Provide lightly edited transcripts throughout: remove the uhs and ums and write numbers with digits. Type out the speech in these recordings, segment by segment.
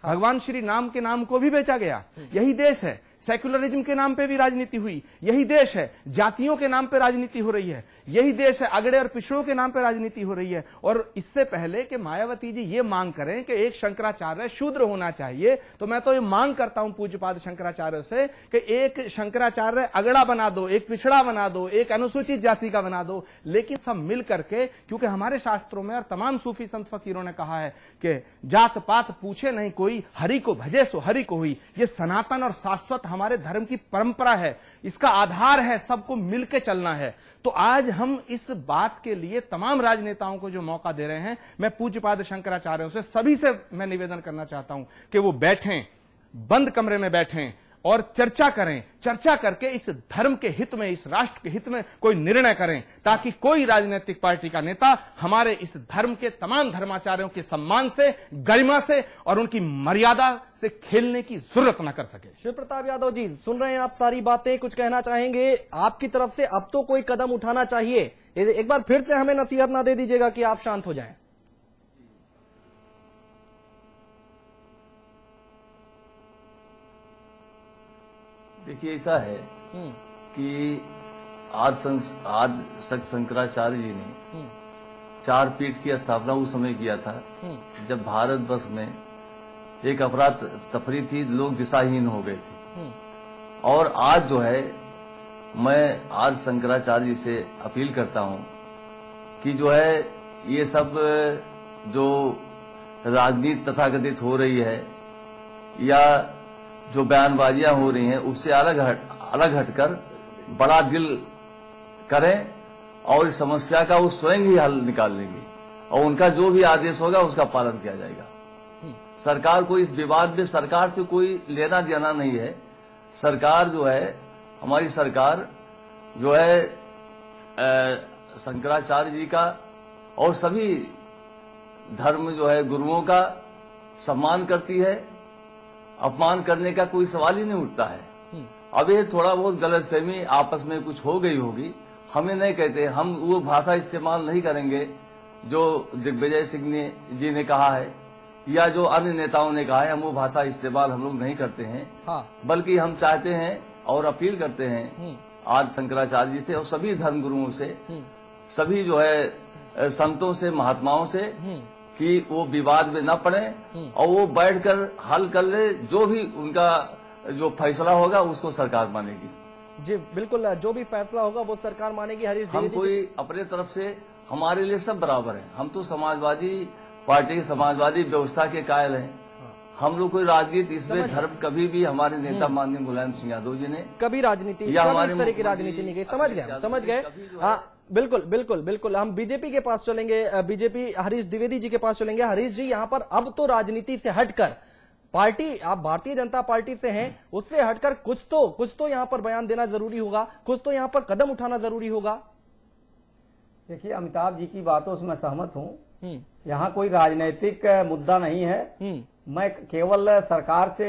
भगवान श्री राम के नाम को भी बेचा गया। यही देश है। सेक्युलरिज्म के नाम पे भी राजनीति हुई। यही देश है। जातियों के नाम पे राजनीति हो रही है। यही देश है। अगड़े और पिछड़ों के नाम पे राजनीति हो रही है। और इससे पहले कि मायावती जी ये मांग करें कि एक शंकराचार्य शूद्र होना चाहिए, तो मैं तो ये मांग करता हूं पूज्यपाद शंकराचार्य से कि एक शंकराचार्य अगड़ा बना दो, एक पिछड़ा बना दो, एक अनुसूचित जाति का बना दो, लेकिन सब मिल करके, क्योंकि हमारे शास्त्रों में और तमाम सूफी संत फकीरों ने कहा है कि जात पात पूछे नहीं कोई, हरि को भजे सो हरि को हुई। ये सनातन और शाश्वत हमारे धर्म की परंपरा है। इसका आधार है सबको मिलकर चलना है। तो आज हम इस बात के लिए तमाम राजनेताओं को जो मौका दे रहे हैं, मैं पूज्यपाद शंकराचार्यों से सभी से मैं निवेदन करना चाहता हूं कि वो बैठें, बंद कमरे में बैठें और चर्चा करें। चर्चा करके इस धर्म के हित में, इस राष्ट्र के हित में कोई निर्णय करें, ताकि कोई राजनीतिक पार्टी का नेता हमारे इस धर्म के तमाम धर्माचार्यों के सम्मान से, गरिमा से और उनकी मर्यादा से खेलने की जरूरत न कर सके। शिव प्रताप यादव जी, सुन रहे हैं आप सारी बातें, कुछ कहना चाहेंगे आपकी तरफ से? अब तो कोई कदम उठाना चाहिए। एक बार फिर से हमें नसीहत ना दे दीजिएगा कि आप शांत हो जाएं। देखिए, ऐसा है कि आज शंकराचार्य जी ने 4 पीठ की स्थापना उस समय किया था जब भारतवर्ष में एक अफरा तफरी थी, लोग दिशाहीन हो गए थे। और आज जो है, मैं आज शंकराचार्य जी से अपील करता हूं कि जो है ये सब जो राजनीति तथाकथित हो रही है या जो बयानबाजियां हो रही हैं, उससे अलग हटकर बड़ा दिल करें और इस समस्या का वो स्वयं ही हल निकाल लेंगे और उनका जो भी आदेश होगा उसका पालन किया जाएगा। सरकार को इस विवाद में, सरकार से कोई लेना देना नहीं है। सरकार जो है, हमारी सरकार जो है शंकराचार्य जी का और सभी धर्म जो है गुरुओं का सम्मान करती है। अपमान करने का कोई सवाल ही नहीं उठता है। अब ये थोड़ा बहुत गलतफहमी आपस में कुछ हो गई होगी, हमें नहीं कहते, हम वो भाषा इस्तेमाल नहीं करेंगे जो दिग्विजय सिंह जी ने कहा है या जो अन्य नेताओं ने कहा है। हम वो भाषा इस्तेमाल हम लोग नहीं करते हैं। बल्कि हम चाहते हैं और अपील करते हैं आज शंकराचार्य जी से और सभी धर्म गुरुओं से, सभी जो है संतों से, महात्माओं से, कि वो विवाद में न पड़े और वो बैठकर हल कर ले। जो भी उनका जो फैसला होगा उसको सरकार मानेगी। जी बिल्कुल, जो भी फैसला होगा वो सरकार मानेगी। हरीश, हम कोई अपने तरफ से, हमारे लिए सब बराबर हैं। हम तो समाजवादी पार्टी, समाजवादी व्यवस्था के कायल हैं। हम लोग कोई राजनीति, इसमें धर्म कभी भी हमारे नेता माननीय मुलायम सिंह यादव जी ने कभी राजनीति या हमारे इस तरह की राजनीति नहीं की। समझ गए। हाँ, बिल्कुल। हम बीजेपी के पास चलेंगे, बीजेपी हरीश द्विवेदी जी के पास चलेंगे। हरीश जी, यहाँ पर अब तो राजनीति से हटकर पार्टी, आप भारतीय जनता पार्टी से हैं, उससे हटकर कुछ तो यहाँ पर बयान देना जरूरी होगा, कुछ तो यहाँ पर कदम उठाना जरूरी होगा। देखिए, अमिताभ जी की बातों से मैं सहमत हूँ। यहाँ कोई राजनीतिक मुद्दा नहीं है। मैं केवल सरकार से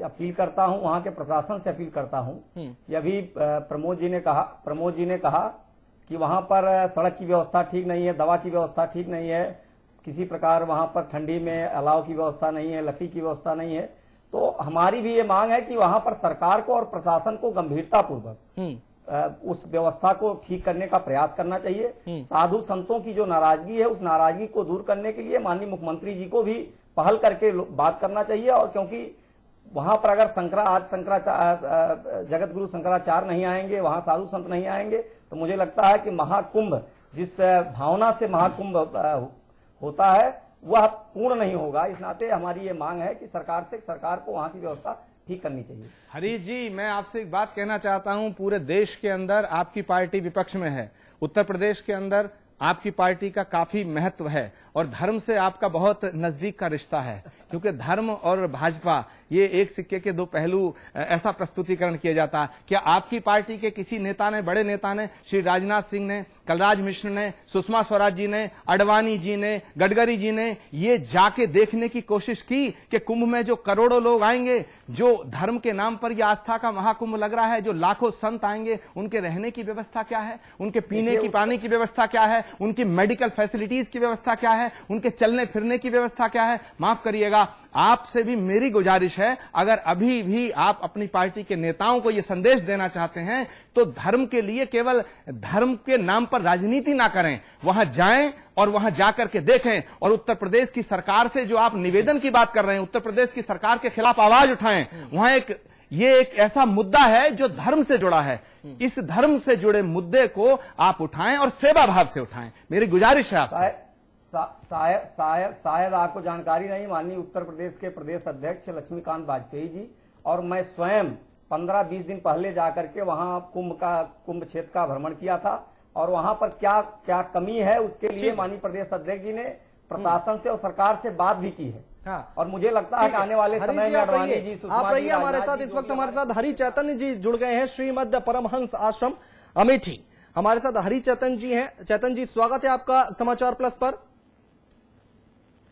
अपील करता हूँ, वहाँ के प्रशासन से अपील करता हूँ। ये अभी प्रमोद जी ने कहा कि वहां पर सड़क की व्यवस्था ठीक नहीं है, दवा की व्यवस्था ठीक नहीं है, किसी प्रकार वहां पर ठंडी में अलाव की व्यवस्था नहीं है, लकड़ी की व्यवस्था नहीं है। तो हमारी भी ये मांग है कि वहां पर सरकार को और प्रशासन को गंभीरतापूर्वक उस व्यवस्था को ठीक करने का प्रयास करना चाहिए। साधु संतों की जो नाराजगी है, उस नाराजगी को दूर करने के लिए माननीय मुख्यमंत्री जी को भी पहल करके बात करना चाहिए। और क्योंकि वहां पर अगर जगत गुरु शंकराचार्य नहीं आएंगे, वहां साधु संत नहीं आएंगे, तो मुझे लगता है कि महाकुंभ, जिस भावना से महाकुंभ होता है, वह पूर्ण नहीं होगा। इस नाते हमारी ये मांग है कि सरकार को वहां की व्यवस्था ठीक करनी चाहिए। हरीश जी, मैं आपसे एक बात कहना चाहता हूं। पूरे देश के अंदर आपकी पार्टी विपक्ष में है। उत्तर प्रदेश के अंदर आपकी पार्टी का काफी महत्व है और धर्म से आपका बहुत नजदीक का रिश्ता है, क्योंकि धर्म और भाजपा ये एक सिक्के के दो पहलू, ऐसा प्रस्तुतिकरण किया जाता है। क्या आपकी पार्टी के किसी नेता ने, बड़े नेता ने, श्री राजनाथ सिंह ने, कलराज मिश्र ने, सुषमा स्वराज जी ने, अडवाणी जी ने, गडकरी जी ने ये जाके देखने की कोशिश की कि कुंभ में जो करोड़ों लोग आएंगे, जो धर्म के नाम पर यह आस्था का महाकुंभ लग रहा है, जो लाखों संत आएंगे, उनके रहने की व्यवस्था क्या है, उनके पीने की पानी की व्यवस्था क्या है, उनकी मेडिकल फैसिलिटीज की व्यवस्था क्या है, उनके चलने फिरने की व्यवस्था क्या है? माफ करिएगा, आपसे भी मेरी गुजारिश है, अगर अभी भी आप अपनी पार्टी के नेताओं को यह संदेश देना चाहते हैं तो धर्म के लिए केवल धर्म के नाम पर राजनीति ना करें, वहां जाएं और वहां जाकर के देखें। और उत्तर प्रदेश की सरकार से जो आप निवेदन की बात कर रहे हैं, उत्तर प्रदेश की सरकार के खिलाफ आवाज उठाएं। वहां ये एक ऐसा मुद्दा है जो धर्म से जुड़ा है। इस धर्म से जुड़े मुद्दे को आप उठाएं और सेवा भाव से उठाएं, मेरी गुजारिश है आपसे। शायद आपको जानकारी नहीं, माननीय उत्तर प्रदेश के प्रदेश अध्यक्ष लक्ष्मीकांत वाजपेयी जी और मैं स्वयं 15-20 दिन पहले जाकर के वहां कुंभ क्षेत्र का भ्रमण किया था और वहां पर क्या क्या कमी है उसके लिए माननीय प्रदेश अध्यक्ष जी ने प्रशासन से और सरकार से बात भी की है। हाँ। और मुझे लगता है कि आने वाले समय में अडवाणी जी, आप रहिए हमारे साथ। इस वक्त हमारे साथ हरि चैतन्य जी जुड़ गए हैं, श्रीमद परमहंस आश्रम अमेठी। हमारे साथ हरि चैतन्य जी हैं। चैतन्य जी, स्वागत है आपका समाचार प्लस पर।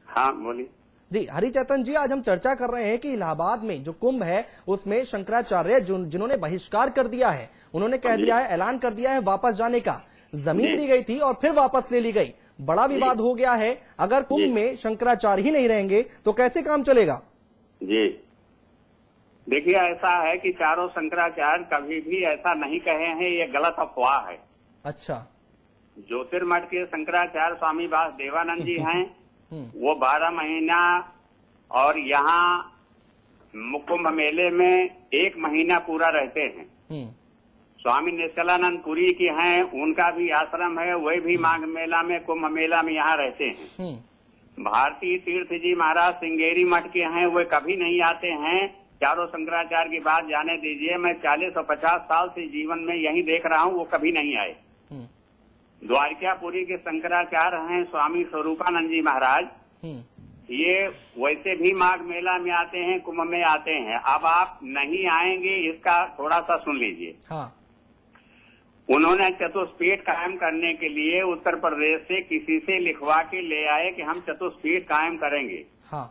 हाँ बोलिए जी। हरि चैतन्य जी, आज हम चर्चा कर रहे हैं कि इलाहाबाद में जो कुंभ है उसमें शंकराचार्य जिन्होंने बहिष्कार कर दिया है, उन्होंने कह दिया है, ऐलान कर दिया है वापस जाने का। जमीन दी गई थी और फिर वापस ले ली गई, बड़ा विवाद हो गया है। अगर कुंभ में शंकराचार्य ही नहीं रहेंगे तो कैसे काम चलेगा? जी देखिए, ऐसा है कि चारों शंकराचार्य कभी भी ऐसा नहीं कहे हैं, ये गलत अफवाह है। अच्छा। ज्योतिर्मठ के शंकराचार्य स्वामी वासुदेवानंद जी हैं, वो 12 महीना और यहाँ कुंभ मेले में 1 महीना पूरा रहते हैं। स्वामी निश्चलानंद पुरी की हैं, उनका भी आश्रम है, वे भी माघ मेला में कुंभ मेला में यहाँ रहते हैं। भारती तीर्थ जी महाराज श्रृंगेरी मठ के हैं, वे कभी नहीं आते हैं। चारों शंकराचार्य की बात जाने दीजिए, मैं 40 और 50 साल से जीवन में यही देख रहा हूँ, वो कभी नहीं आए। द्वारकापुरी के शंकराचार्य हैं स्वामी स्वरूपानंद जी महाराज, ये वैसे भी माघ मेला में आते हैं, कुंभ में आते हैं। अब आप नहीं आएंगे इसका थोड़ा सा सुन लीजिए। हाँ। उन्होंने चतुष्पीठ कायम करने के लिए उत्तर प्रदेश से किसी से लिखवा के ले आए कि हम चतुष्पीठ कायम करेंगे। हाँ।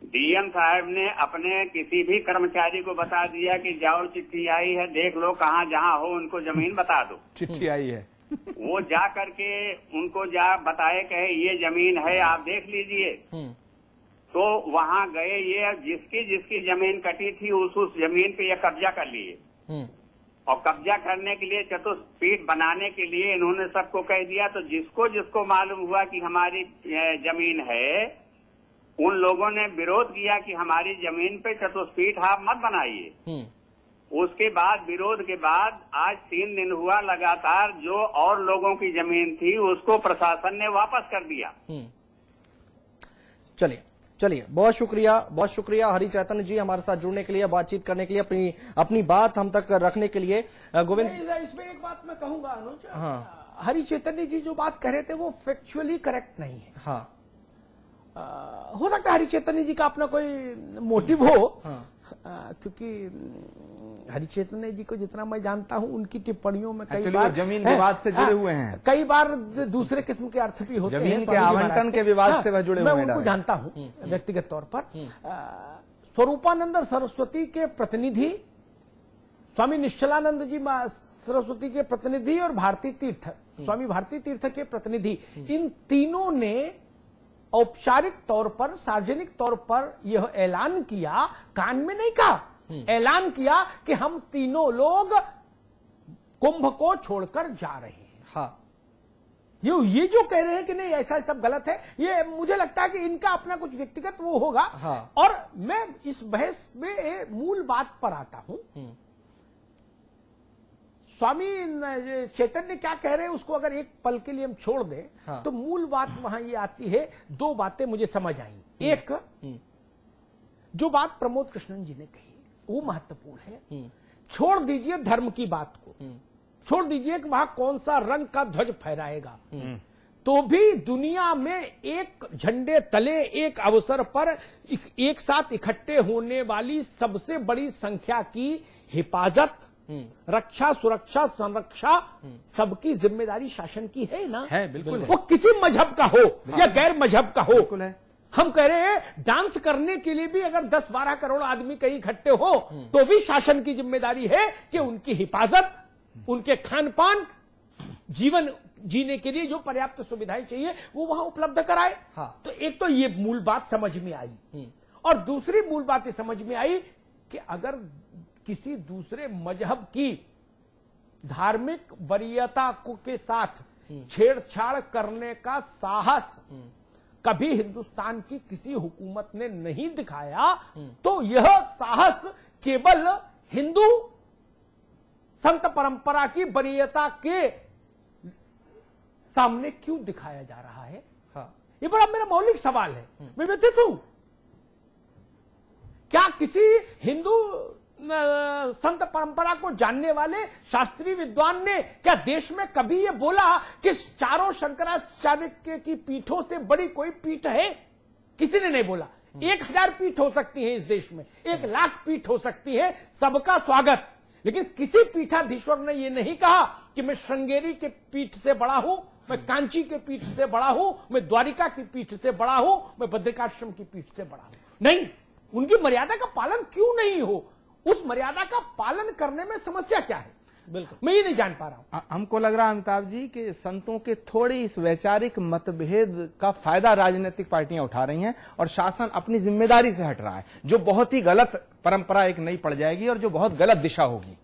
डीएम साहब ने अपने किसी भी कर्मचारी को बता दिया कि जाओ चिट्ठी आई है, देख लो, कहाँ जहाँ हो उनको जमीन बता दो। चिट्ठी आई है। वो जा करके उनको जा बताए, कहे ये जमीन है, आप देख लीजिए। तो वहाँ गए, ये जिसकी जमीन कटी थी उस जमीन पे ये कब्जा कर लिए और कब्जा करने के लिए चतुष्पीठ बनाने के लिए इन्होंने सबको कह दिया। तो जिसको मालूम हुआ कि हमारी जमीन है, उन लोगों ने विरोध किया कि हमारी जमीन पे चतुष्पीठ आप मत बनाइए। उसके बाद विरोध के बाद आज 3 दिन हुआ लगातार, जो और लोगों की जमीन थी उसको प्रशासन ने वापस कर दिया। चलिए बहुत शुक्रिया हरि चैतन्य जी, हमारे साथ जुड़ने के लिए, बातचीत करने के लिए, अपनी बात हम तक रखने के लिए। गोविंद, इसमें एक बात मैं कहूंगा अनुज। हाँ। हरि चैतन्य जी जो बात कह रहे थे वो फैक्चुअली करेक्ट नहीं है। हाँ। हो सकता है हरि चैतन्य जी का अपना कोई मोटिव हो। हाँ। क्योंकि हरि चैतन्य जी को जितना मैं जानता हूं, उनकी टिप्पणियों में कई बार जमीन विवाद से जुड़े हुए हैं, कई बार दूसरे किस्म के अर्थ भी होते हैं। जमीन के आवंटन के विवाद से वह जुड़े हुए हैं। मैं उनको जानता हूं व्यक्तिगत तौर पर। स्वरूपानंद सरस्वती के प्रतिनिधि, स्वामी निश्चलानंद जी सरस्वती के प्रतिनिधि और भारती तीर्थ, स्वामी भारती तीर्थ के प्रतिनिधि, इन तीनों ने औपचारिक तौर पर, सार्वजनिक तौर पर यह ऐलान किया, कान में नहीं कहा, ऐलान किया कि हम तीनों लोग कुंभ को छोड़कर जा रहे हैं। हाँ। ये जो कह रहे हैं कि नहीं ऐसा सब गलत है, ये मुझे लगता है कि इनका अपना कुछ व्यक्तिगत वो होगा। हाँ। और मैं इस बहस में मूल बात पर आता हूं। स्वामी चैतन्य क्या कह रहे हैं उसको अगर एक पल के लिए हम छोड़ दें, हाँ। तो मूल बात वहां ये आती है। 2 बातें मुझे समझ आई। एक, जो बात प्रमोद कृष्णन जी ने कही वो महत्वपूर्ण है। छोड़ दीजिए धर्म की बात को, छोड़ दीजिए कि वहां कौन सा रंग का ध्वज फहराएगा, तो भी दुनिया में एक झंडे तले एक अवसर पर एक साथ इकट्ठे होने वाली सबसे बड़ी संख्या की हिफाजत, रक्षा, सुरक्षा, संरक्षा, सबकी जिम्मेदारी शासन की है ना? है, बिल्कुल है। वो किसी मजहब का हो या गैर मजहब का हो। बिल्कुल है। हम कह रहे हैं डांस करने के लिए भी अगर 10-12 करोड़ आदमी कहीं इकट्ठे हो तो भी शासन की जिम्मेदारी है कि उनकी हिफाजत, उनके खान पान, जीवन जीने के लिए जो पर्याप्त सुविधाएं चाहिए वो वहां उपलब्ध कराए। हाँ। तो एक तो ये मूल बात समझ में आई। और दूसरी मूल बात ये समझ में आई कि अगर किसी दूसरे मजहब की धार्मिक वरीयता के साथ छेड़छाड़ करने का साहस कभी हिंदुस्तान की किसी हुकूमत ने नहीं दिखाया, तो यह साहस केवल हिंदू संत परंपरा की वरीयता के सामने क्यों दिखाया जा रहा है? हाँ। ये बड़ा मेरा मौलिक सवाल है। मैं व्यथित हूं। क्या किसी हिंदू संत परंपरा को जानने वाले शास्त्रीय विद्वान ने क्या देश में कभी यह बोला कि चारों शंकराचार्य की पीठों से बड़ी कोई पीठ है? किसी ने नहीं बोला। 1000 पीठ हो सकती है इस देश में, 1,00,000 पीठ हो सकती है, सबका स्वागत। लेकिन किसी पीठाधीश्वर ने यह नहीं कहा कि मैं श्रृंगेरी के पीठ से बड़ा हूं, मैं कांची के पीठ से बड़ा हूं, मैं द्वारिका की पीठ से बड़ा हूं, मैं बद्रिकाश्रम की पीठ से बड़ा हूं। नहीं, उनकी मर्यादा का पालन क्यों नहीं हो? उस मर्यादा का पालन करने में समस्या क्या है? बिल्कुल मैं ये नहीं जान पा रहा हूं। हमको लग रहा है अमिताभ जी कि संतों के थोड़ी इस वैचारिक मतभेद का फायदा राजनीतिक पार्टियां उठा रही हैं और शासन अपनी जिम्मेदारी से हट रहा है, जो बहुत ही गलत परंपरा एक नई पड़ जाएगी और जो बहुत गलत दिशा होगी।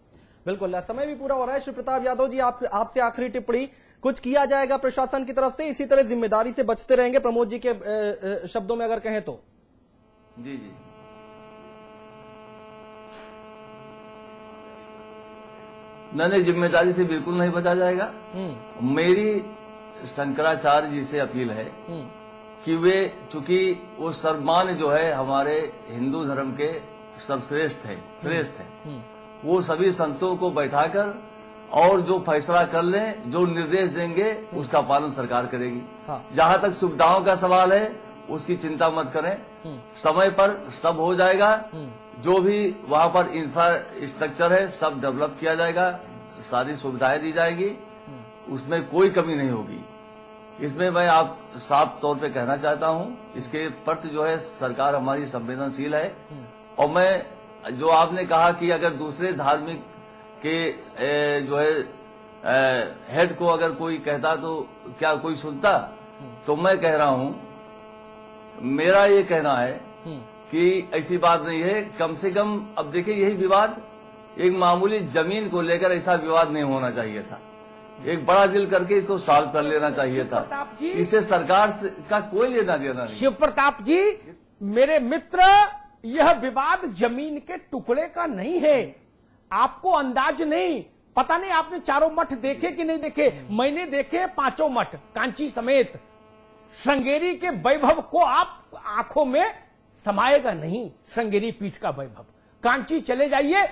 बिल्कुल, समय भी पूरा हो रहा है। श्री प्रताप यादव जी, आपसे आखिरी टिप्पणी, कुछ किया जाएगा प्रशासन की तरफ से? इसी तरह जिम्मेदारी से बचते रहेंगे, प्रमोद जी के शब्दों में अगर कहें तो? जी जी, नहीं, जिम्मेदारी से बिल्कुल नहीं बचा जाएगा। मेरी शंकराचार्य जी से अपील है कि वे, चूंकि वो सर्वमान्य जो है हमारे हिंदू धर्म के सर्वश्रेष्ठ है, श्रेष्ठ है, वो सभी संतों को बैठाकर और जो फैसला कर लें, जो निर्देश देंगे उसका पालन सरकार करेगी। हाँ। जहां तक सुविधाओं का सवाल है उसकी चिंता मत करें, समय पर सब हो जाएगा। जो भी वहां पर इंफ्रास्ट्रक्चर है सब डेवलप किया जाएगा, सारी सुविधाएं दी जाएगी, उसमें कोई कमी नहीं होगी। इसमें मैं आप साफ तौर पे कहना चाहता हूं, इसके प्रति जो है सरकार हमारी संवेदनशील है। और मैं जो आपने कहा कि अगर दूसरे धार्मिक के जो है हेड को अगर कोई कहता तो क्या कोई सुनता, तो मैं कह रहा हूं, मेरा ये कहना है कि ऐसी बात नहीं है। कम से कम अब देखिए, यही विवाद एक मामूली जमीन को लेकर ऐसा विवाद नहीं होना चाहिए था। एक बड़ा दिल करके इसको सॉल्व कर लेना चाहिए था। इससे सरकार का कोई लेना देना नहीं। शिव प्रताप जी, मेरे मित्र, यह विवाद जमीन के टुकड़े का नहीं है। आपको अंदाज नहीं, पता नहीं आपने चारों मठ देखे कि नहीं देखे। मैंने देखे 5 मठ, कांची समेत। श्रृंगेरी के वैभव को आप आंखों में समाएगा नहीं, श्रृंगेरी पीठ का वैभव। कांची चले जाइए,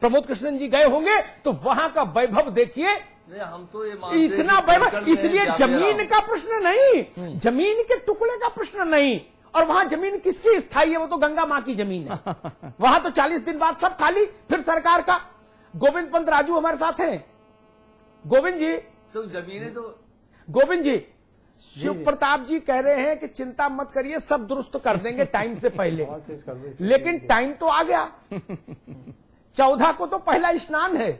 प्रमोद कृष्णन जी गए होंगे तो वहां का वैभव देखिए, हम तो ये इतना वैभव। इसलिए जमीन का प्रश्न नहीं, जमीन के टुकड़े का प्रश्न नहीं। और वहां जमीन किसकी स्थायी है? वो तो गंगा मां की जमीन है। वहां तो 40 दिन बाद सब खाली, फिर सरकार का। गोविंद पंत राजू हमारे साथ हैं। गोविंद जी, तो जमीनें तो गोविंद जी, शिव प्रताप जी कह रहे हैं कि चिंता मत करिए, सब दुरुस्त कर देंगे टाइम से पहले। लेकिन टाइम तो आ गया, 14 को तो पहला स्नान है।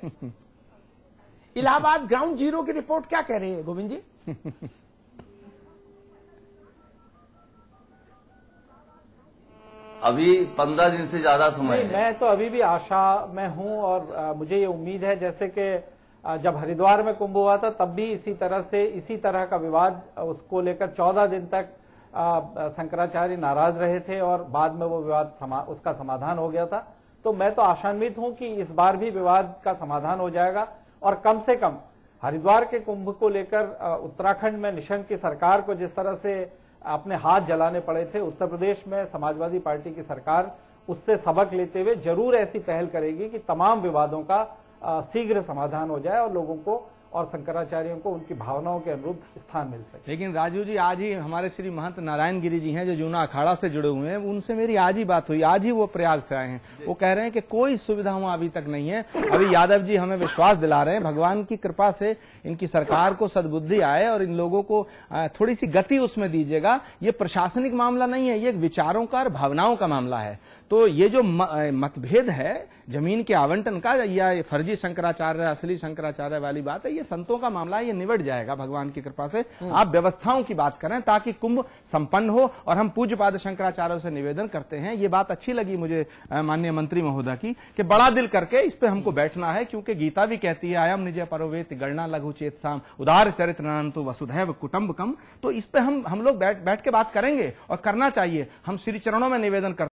इलाहाबाद ग्राउंड जीरो की रिपोर्ट क्या कह रही है गोविंद जी? अभी 15 दिन से ज्यादा समय है। मैं तो अभी भी आशा में हूं और मुझे ये उम्मीद है, जैसे कि जब हरिद्वार में कुंभ हुआ था तब भी इसी तरह का विवाद, उसको लेकर 14 दिन तक शंकराचार्य नाराज रहे थे और बाद में वो विवाद उसका समाधान हो गया था। तो मैं तो आशान्वित हूं कि इस बार भी विवाद का समाधान हो जाएगा और कम से कम हरिद्वार के कुंभ को लेकर उत्तराखंड में निशंक की सरकार को जिस तरह से अपने हाथ जलाने पड़े थे, उत्तर प्रदेश में समाजवादी पार्टी की सरकार उससे सबक लेते हुए जरूर ऐसी पहल करेगी कि तमाम विवादों का शीघ्र समाधान हो जाए और लोगों को और शंकराचार्यों को उनकी भावनाओं के अनुरूप स्थान मिल सके। लेकिन राजू जी, आज ही हमारे श्री महंत नारायण गिरी जी हैं जो जूना अखाड़ा से जुड़े हुए हैं, उनसे मेरी आज ही बात हुई। आज ही वो प्रयाग से आए हैं। वो कह रहे हैं कि कोई सुविधा वहां अभी तक नहीं है। अभी यादव जी हमें विश्वास दिला रहे हैं, भगवान की कृपा से इनकी सरकार को सद्बुद्धि आए और इन लोगों को थोड़ी सी गति उसमें दीजिएगा। ये प्रशासनिक मामला नहीं है, ये विचारों का और भावनाओं का मामला है। तो ये जो मतभेद है जमीन के आवंटन का या ये फर्जी शंकराचार्य असली शंकराचार्य वाली बात है, ये संतों का मामला है, ये निबट जाएगा भगवान की कृपा से। आप व्यवस्थाओं की बात करें ताकि कुंभ संपन्न हो। और हम पूज्यपाद शंकराचार्यों से निवेदन करते हैं, ये बात अच्छी लगी मुझे माननीय मंत्री महोदय की, कि बड़ा दिल करके इस पे हमको बैठना है, क्योंकि गीता भी कहती है अयम निज परोवेत गणना लघु चेत साम उदार चरित्र नंतु वसुधैव कुटुंबकम। तो इस पे हम लोग बैठ के बात करेंगे और करना चाहिए। हम श्री चरणों में निवेदन करते